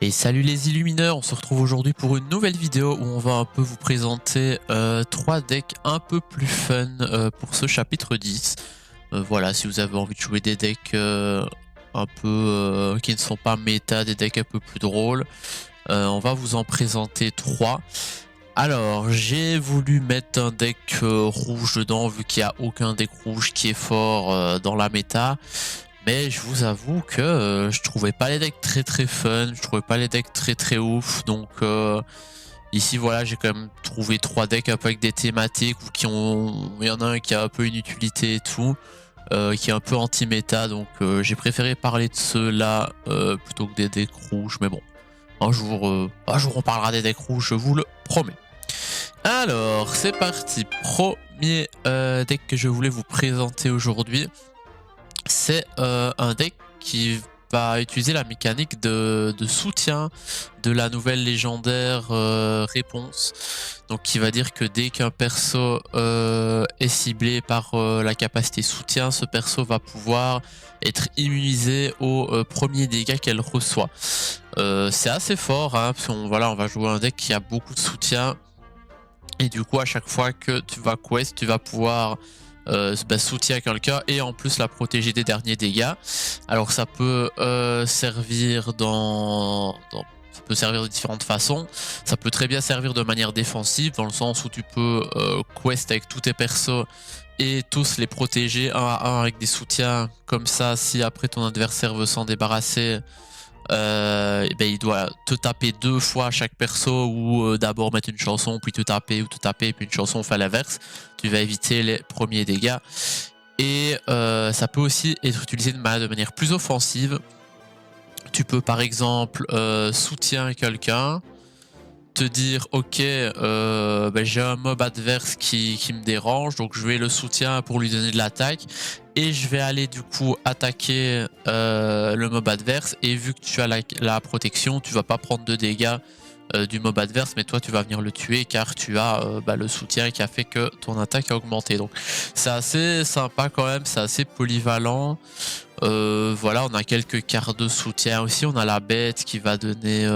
Et salut les illumineurs, on se retrouve aujourd'hui pour une nouvelle vidéo où on va un peu vous présenter 3 decks un peu plus fun pour ce chapitre 10. Voilà, si vous avez envie de jouer des decks un peu qui ne sont pas méta, des decks un peu plus drôles, on va vous en présenter 3. Alors, j'ai voulu mettre un deck rouge dedans vu qu'il n'y a aucun deck rouge qui est fort dans la méta. Mais je vous avoue que je trouvais pas les decks très fun, je trouvais pas les decks très ouf. Donc ici voilà, j'ai quand même trouvé 3 decks un peu avec des thématiques ou qui ont. Il y en a un qui a un peu une utilité et tout, qui est un peu anti-méta. Donc j'ai préféré parler de ceux-là plutôt que des decks rouges. Mais bon, un jour on parlera des decks rouges, je vous le promets. Alors, c'est parti. Premier deck que je voulais vous présenter aujourd'hui. C'est un deck qui va utiliser la mécanique de soutien de la nouvelle légendaire réponse. Donc qui va dire que dès qu'un perso est ciblé par la capacité soutien, ce perso va pouvoir être immunisé aux premiers dégâts qu'elle reçoit. C'est assez fort, hein, parce qu'on voilà, on va jouer un deck qui a beaucoup de soutien. Et du coup, à chaque fois que tu vas quest, tu vas pouvoir soutien quelqu'un et en plus la protéger des derniers dégâts. Alors ça peut servir ça peut servir de différentes façons. Ça peut très bien servir de manière défensive, dans le sens où tu peux quest avec tous tes persos et tous les protéger un à un avec des soutiens. Comme ça, si après ton adversaire veut s'en débarrasser, il doit te taper 2 fois à chaque perso, ou d'abord mettre une chanson puis te taper, ou te taper puis une chanson, on fait l'inverse. Tu vas éviter les premiers dégâts. Et ça peut aussi être utilisé de manière plus offensive. Tu peux par exemple soutien quelqu'un, te dire ok, j'ai un mob adverse qui me dérange, donc je vais le soutien pour lui donner de l'attaque et je vais aller du coup attaquer le mob adverse, et vu que tu as la protection, tu vas pas prendre de dégâts du mob adverse, mais toi tu vas venir le tuer car tu as le soutien qui a fait que ton attaque a augmenté. Donc c'est assez sympa quand même, c'est assez polyvalent. Voilà, on a quelques cartes de soutien aussi. On a la bête qui va donner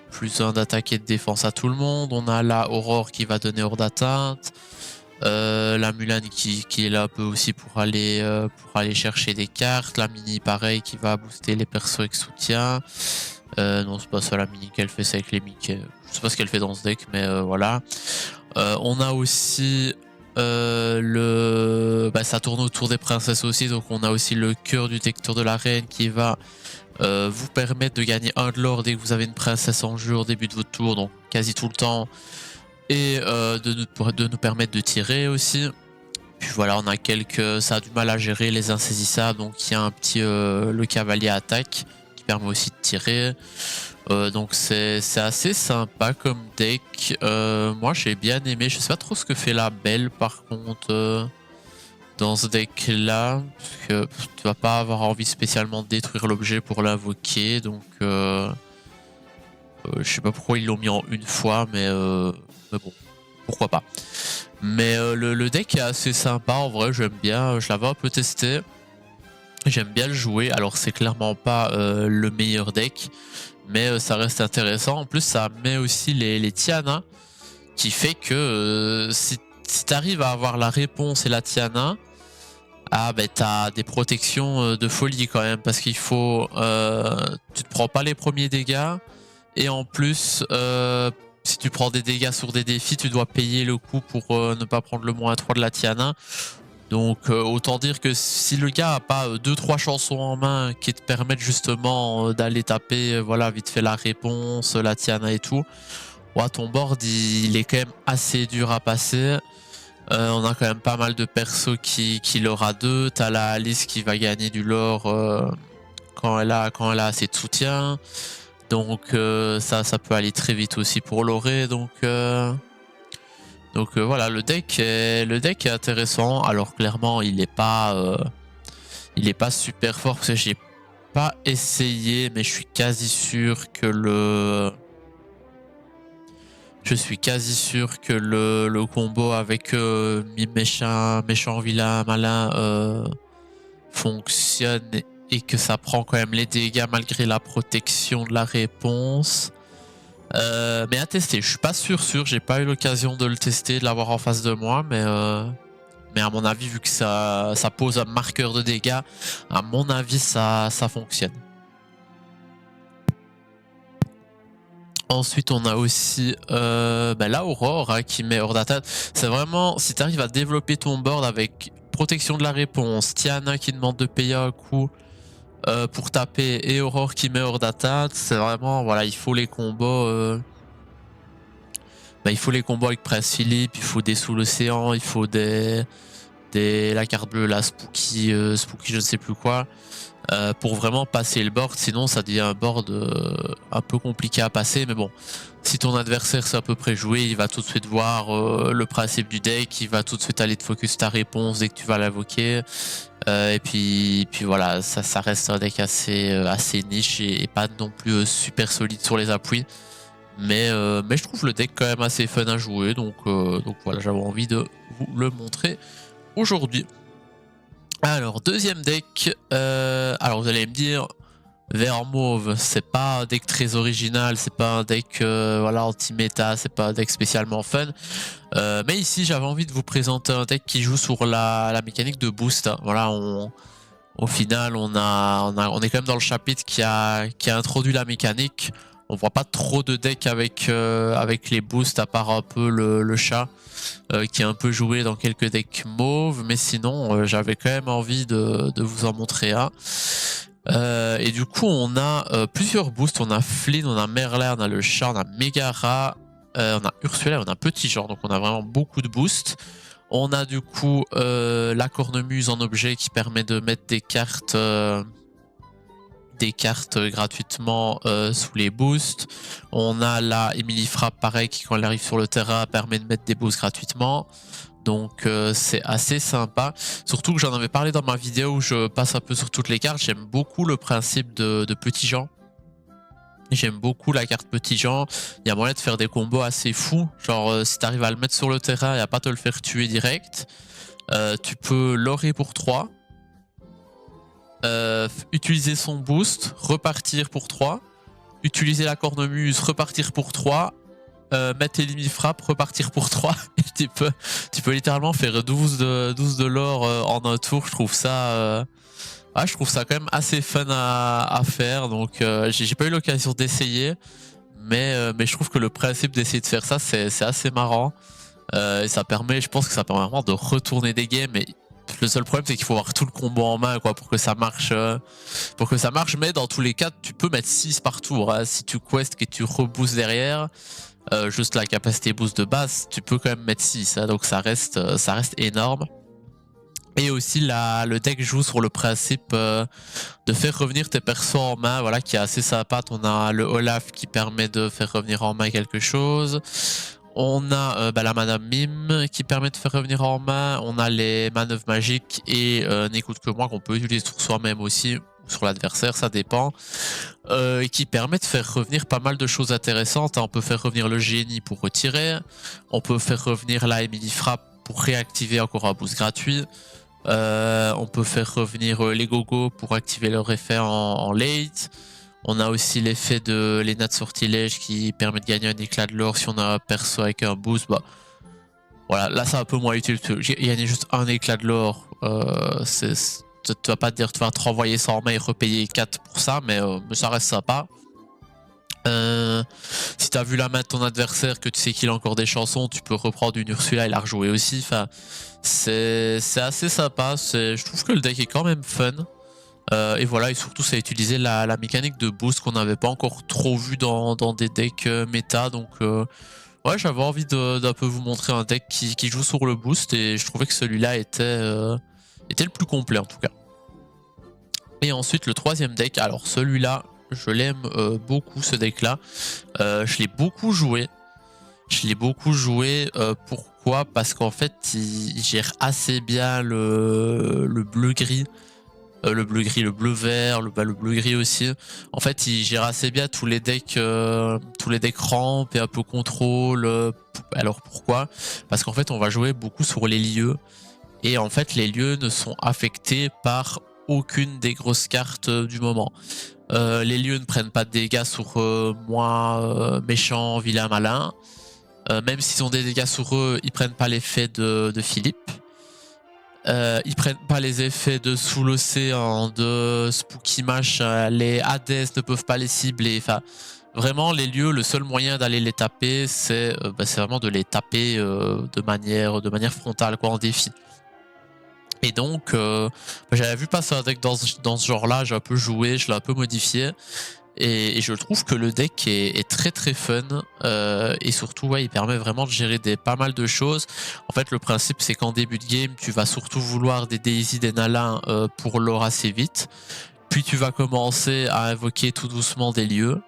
plus 1 d'attaque et de défense à tout le monde. On a la aurore qui va donner hors d'atteinte. La Mulan qui est là un peu aussi pour aller chercher des cartes. La mini pareil qui va booster les persos avec soutien. Non, c'est pas ça la mini qu'elle fait, c'est avec les Mickey. Je sais pas ce qu'elle fait dans ce deck, mais voilà. On a aussi ça tourne autour des princesses aussi, donc on a aussi le cœur du Tecteur de la Reine qui va vous permettre de gagner 1 de l'or dès que vous avez une princesse en jeu au début de votre tour, donc quasi tout le temps, et de nous permettre de tirer aussi. Puis voilà, on a ça a du mal à gérer les insaisissables, donc il y a un petit le cavalier attaque qui permet aussi de tirer. Donc c'est assez sympa comme deck. Moi j'ai bien aimé. Je sais pas trop ce que fait la belle par contre dans ce deck là, parce que tu vas pas avoir envie spécialement de détruire l'objet pour l'invoquer. Donc je sais pas pourquoi ils l'ont mis en une fois, mais bon, pourquoi pas. Mais le deck est assez sympa en vrai, j'aime bien. Je l'avais un peu testé. J'aime bien le jouer. Alors c'est clairement pas le meilleur deck, mais ça reste intéressant. En plus ça met aussi les Tiana, qui fait que si tu arrives à avoir la réponse et la Tiana, t'as des protections de folie quand même, parce qu'il faut tu te prends pas les premiers dégâts, et en plus si tu prends des dégâts sur des défis, tu dois payer le coup pour ne pas prendre le -3 de la Tiana. Donc autant dire que si le gars a pas 2-3 chansons en main qui te permettent justement d'aller taper voilà vite fait la réponse, la Tiana et tout, ouais, ton board il est quand même assez dur à passer. On a quand même pas mal de persos qui l'aura 2. T'as la Alice qui va gagner du lore quand elle a assez de soutien. Donc ça peut aller très vite aussi pour l'oré. Donc voilà, le deck est intéressant. Alors clairement, il est pas super fort, parce que j'ai pas essayé, mais je suis quasi sûr que le combo avec méchant vilain malin fonctionne et que ça prend quand même les dégâts malgré la protection de la réponse. Mais à tester, je suis pas sûr, j'ai pas eu l'occasion de le tester, de l'avoir en face de moi, mais à mon avis, vu que ça pose un marqueur de dégâts, à mon avis, ça fonctionne. Ensuite, on a aussi la Aurore hein, qui met hors d'attaque. C'est vraiment, si tu arrives à développer ton board avec protection de la réponse, Tiana qui demande de payer un coup pour taper et Aurore qui met hors d'attaque, c'est vraiment, voilà, il faut les combos. Il faut les combos avec Prince Philippe, il faut des sous l'océan, il faut la carte bleue, la Spooky, Spooky je ne sais plus quoi, pour vraiment passer le board. Sinon ça devient un board un peu compliqué à passer, mais bon, si ton adversaire sait à peu près jouer, il va tout de suite voir le principe du deck, il va tout de suite aller te focus ta réponse dès que tu vas l'invoquer, et puis voilà, ça reste un deck assez niche et pas non plus super solide sur les appuis. Mais je trouve le deck quand même assez fun à jouer, donc voilà, j'avais envie de vous le montrer aujourd'hui. Alors, deuxième deck, alors vous allez me dire, vert mauve, c'est pas un deck très original, c'est pas un deck voilà, anti-méta, c'est pas un deck spécialement fun. Mais ici, j'avais envie de vous présenter un deck qui joue sur la mécanique de boost. Voilà, au final, on est quand même dans le chapitre qui a introduit la mécanique. On voit pas trop de decks avec les boosts, à part un peu le chat qui est un peu joué dans quelques decks mauves, mais sinon j'avais quand même envie de vous en montrer un. Et du coup on a plusieurs boosts, on a Flynn, on a Merlin, on a le chat, on a Megara, on a Ursula, on a Petit Genre, donc on a vraiment beaucoup de boosts. On a du coup la cornemuse en objet qui permet de mettre des cartes gratuitement sous les boosts. On a la Emily Frappe, pareil, qui quand elle arrive sur le terrain permet de mettre des boosts gratuitement. Donc c'est assez sympa. Surtout que j'en avais parlé dans ma vidéo où je passe un peu sur toutes les cartes. J'aime beaucoup le principe de Petit Jean. J'aime beaucoup la carte Petit Jean. Il y a moyen de faire des combos assez fous. Genre si tu arrives à le mettre sur le terrain et à pas te le faire tuer direct, tu peux l'orer pour 3. Utiliser son boost, repartir pour 3, utiliser la cornemuse, repartir pour 3, mettre Elimi frappe, repartir pour 3. Et tu peux littéralement faire 12 de l'or en un tour. Je trouve ça quand même assez fun à faire. Donc j'ai pas eu l'occasion d'essayer, mais je trouve que le principe d'essayer de faire ça, c'est assez marrant. Et je pense que ça permet vraiment de retourner des games. Et le seul problème, c'est qu'il faut avoir tout le combo en main quoi, pour que ça marche. Mais dans tous les cas, tu peux mettre 6 par tour. Hein. Si tu quests et tu reboosts derrière, juste la capacité boost de base, tu peux quand même mettre 6. Hein, donc ça reste énorme. Et aussi, le deck joue sur le principe de faire revenir tes persos en main, voilà, qui est assez sympa. On a le Olaf qui permet de faire revenir en main quelque chose. On a la Madame Mime qui permet de faire revenir en main. On a les manœuvres magiques et n'écoute que moi qu'on peut utiliser sur soi-même aussi ou sur l'adversaire, ça dépend. Qui permet de faire revenir pas mal de choses intéressantes. On peut faire revenir le génie pour retirer. On peut faire revenir la Emily Frappe pour réactiver encore un boost gratuit. On peut faire revenir les Gogo pour activer leur effet en late. On a aussi l'effet de l'Énat de sortilège qui permet de gagner un éclat de l'or si on a un perso avec un boost. Bah, voilà, là c'est un peu moins utile. Gagner juste un éclat de l'or, tu vas pas te dire tu vas te renvoyer ça en main et repayer 4 pour ça, mais ça reste sympa. Si tu as vu la main de ton adversaire, que tu sais qu'il a encore des chansons, tu peux reprendre une Ursula et la rejouer aussi. Enfin, c'est assez sympa. Je trouve que le deck est quand même fun. Et voilà, et surtout ça a utilisé la mécanique de boost qu'on n'avait pas encore trop vu dans des decks méta. Donc ouais, j'avais envie d'un peu vous montrer un deck qui joue sur le boost, et je trouvais que celui-là était le plus complet en tout cas. Et ensuite le troisième deck, alors celui-là je l'aime beaucoup, ce deck là. Je l'ai beaucoup joué. Pourquoi? Parce qu'en fait il gère assez bien le bleu-gris. Le bleu-vert, le bleu-gris aussi. En fait, il gère assez bien tous les decks ramp et un peu contrôle. Alors pourquoi? Parce qu'en fait, on va jouer beaucoup sur les lieux. Et en fait, les lieux ne sont affectés par aucune des grosses cartes du moment. Les lieux ne prennent pas de dégâts sur moi, méchant, vilain, malin. Même s'ils ont des dégâts sur eux, ils prennent pas l'effet de Philippe. Ils prennent pas les effets de sous l'océan, de Spooky machin, les Hades ne peuvent pas les cibler. Enfin, vraiment, les lieux, le seul moyen d'aller les taper, c'est vraiment de les taper de manière frontale, quoi, en défi. Et donc, j'avais vu passer un deck dans ce genre-là, j'ai un peu joué, je l'ai un peu modifié. Et je trouve que le deck est très très fun et surtout ouais, il permet vraiment de gérer pas mal de choses. En fait le principe c'est qu'en début de game tu vas surtout vouloir des Daisy, des Nala pour lore assez vite. Puis tu vas commencer à invoquer tout doucement des lieux.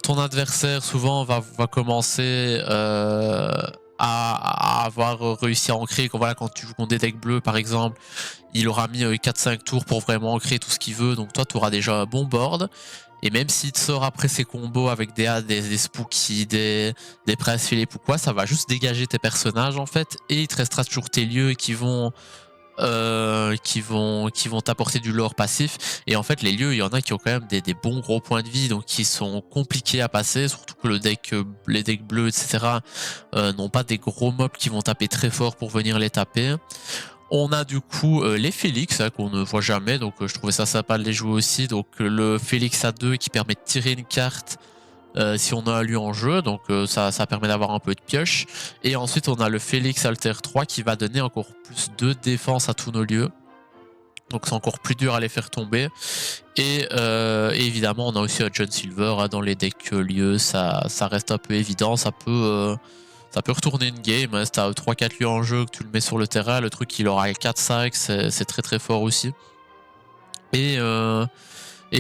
Ton adversaire souvent va commencer à avoir réussi à ancrer. Quand tu joues contre des decks bleus par exemple, il aura mis 4-5 tours pour vraiment ancrer tout ce qu'il veut. Donc toi tu auras déjà un bon board. Et même s'il te sort après ses combos avec des Spooky, des Prince Philippe ou quoi, ça va juste dégager tes personnages en fait. Et il te restera toujours tes lieux qui vont t'apporter du lore passif. Et en fait les lieux, il y en a qui ont quand même des bons gros points de vie, donc qui sont compliqués à passer, surtout que les decks bleus etc n'ont pas des gros mobs qui vont taper très fort pour venir les taper. On a du coup les Félix qu'on ne voit jamais, donc je trouvais ça sympa de les jouer aussi. Donc le Félix A2 qui permet de tirer une carte si on a un lieu en jeu, donc ça permet d'avoir un peu de pioche. Et ensuite on a le Félix Alter 3 qui va donner encore plus de défense à tous nos lieux. Donc c'est encore plus dur à les faire tomber. Et évidemment on a aussi un John Silver hein, dans les decks lieux, ça reste un peu évident, ça peut retourner une game, hein. Si t'as 3-4 lieux en jeu, que tu le mets sur le terrain, le truc il aura 4-5, c'est très très fort aussi. Et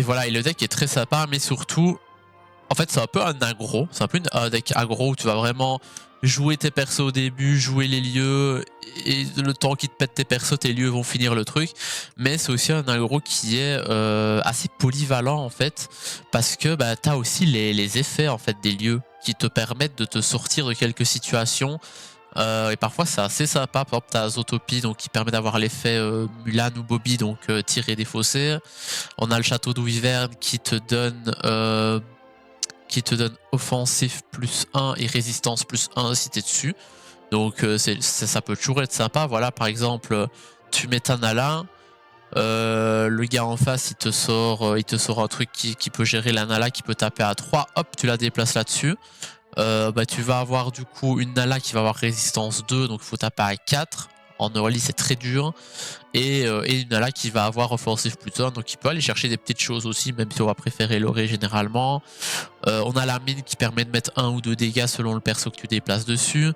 voilà, et le deck est très sympa, mais surtout, en fait c'est un peu un aggro, c'est un peu un deck aggro où tu vas vraiment jouer tes persos au début, jouer les lieux, et le temps qu'ils te pètent tes persos, tes lieux vont finir le truc. Mais c'est aussi un aggro qui est assez polyvalent en fait, parce que bah, t'as aussi les effets en fait des lieux qui te permettent de te sortir de quelques situations. Et parfois c'est assez sympa. Par exemple t'as Zootopie donc qui permet d'avoir l'effet Mulan ou Bobby, donc tirer des fossés. On a le château d'eau hiverne qui te donne offensif plus 1 et résistance plus 1 si t'es dessus. Donc ça peut toujours être sympa. Voilà, par exemple, tu mets ta Nala, le gars en face il te sort un truc qui peut gérer la Nala, qui peut taper à 3, hop, tu la déplaces là-dessus. Bah, tu vas avoir du coup une Nala qui va avoir résistance 2, donc il faut taper à 4. En early c'est très dur. Et une Nala qui va avoir offensive plus 1, donc il peut aller chercher des petites choses aussi, même si on va préférer l'oré généralement. On a la mine qui permet de mettre 1 ou 2 dégâts selon le perso que tu déplaces dessus.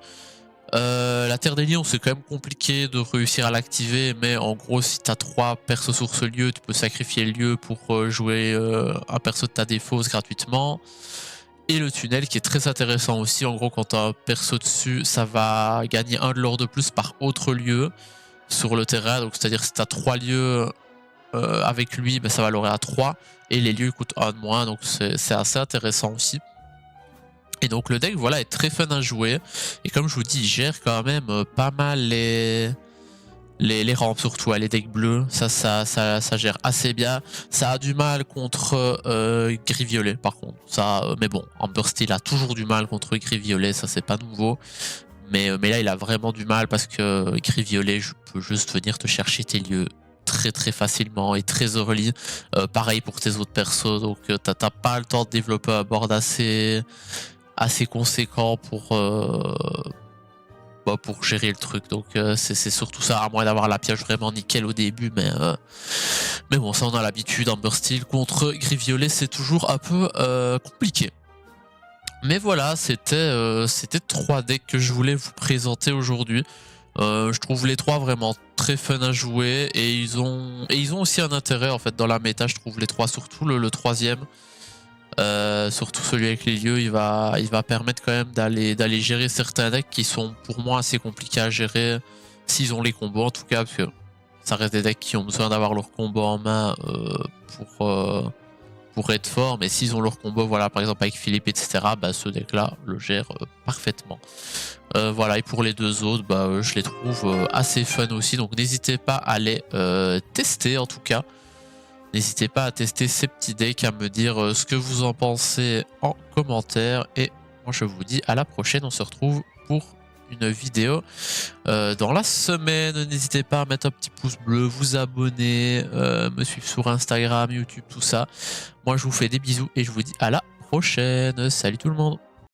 La Terre des Lions, c'est quand même compliqué de réussir à l'activer, mais en gros, si tu as 3 persos sur ce lieu, tu peux sacrifier le lieu pour jouer un perso de ta défausse gratuitement. Et le tunnel qui est très intéressant aussi. En gros, quand tu as un perso dessus, ça va gagner 1 de l'or de plus par autre lieu sur le terrain. Donc, c'est-à-dire si tu as 3 lieux avec lui, ben, ça va l'aurer à 3. Et les lieux coûtent 1 de moins, donc c'est assez intéressant aussi. Et donc le deck voilà est très fun à jouer. Et comme je vous dis, il gère quand même pas mal les rampes, surtout les decks bleus. Ça gère assez bien. Ça a du mal contre gris violet par contre. Mais bon, Amber Steel a toujours du mal contre gris violet, ça c'est pas nouveau. Mais là il a vraiment du mal parce que gris violet peut juste venir te chercher tes lieux très très facilement et très early. Pareil pour tes autres persos, donc t'as pas le temps de développer un board assez conséquent pour gérer le truc. Donc c'est surtout ça, à moins d'avoir la pioche vraiment nickel au début, mais bon, ça on a l'habitude. Amber Steel contre gris violet c'est toujours un peu compliqué. Mais voilà, c'était 3 decks que je voulais vous présenter aujourd'hui. Je trouve les 3 vraiment très fun à jouer, et ils ont aussi un intérêt en fait dans la méta. Je trouve les 3, surtout le 3ème. Surtout celui avec les lieux, il va permettre quand même d'aller gérer certains decks qui sont pour moi assez compliqués à gérer s'ils ont les combos en tout cas, parce que ça reste des decks qui ont besoin d'avoir leur combo en main pourraient être forts, mais s'ils ont leur combo, voilà, par exemple avec Philippe, etc., bah, ce deck-là le gère parfaitement. Voilà, et pour les deux autres, bah, je les trouve assez fun aussi, donc n'hésitez pas à les tester en tout cas. N'hésitez pas à tester ces petits decks, à me dire ce que vous en pensez en commentaire. Et moi je vous dis à la prochaine, on se retrouve pour une vidéo dans la semaine. N'hésitez pas à mettre un petit pouce bleu, vous abonner, me suivre sur Instagram, YouTube, tout ça. Moi je vous fais des bisous et je vous dis à la prochaine. Salut tout le monde.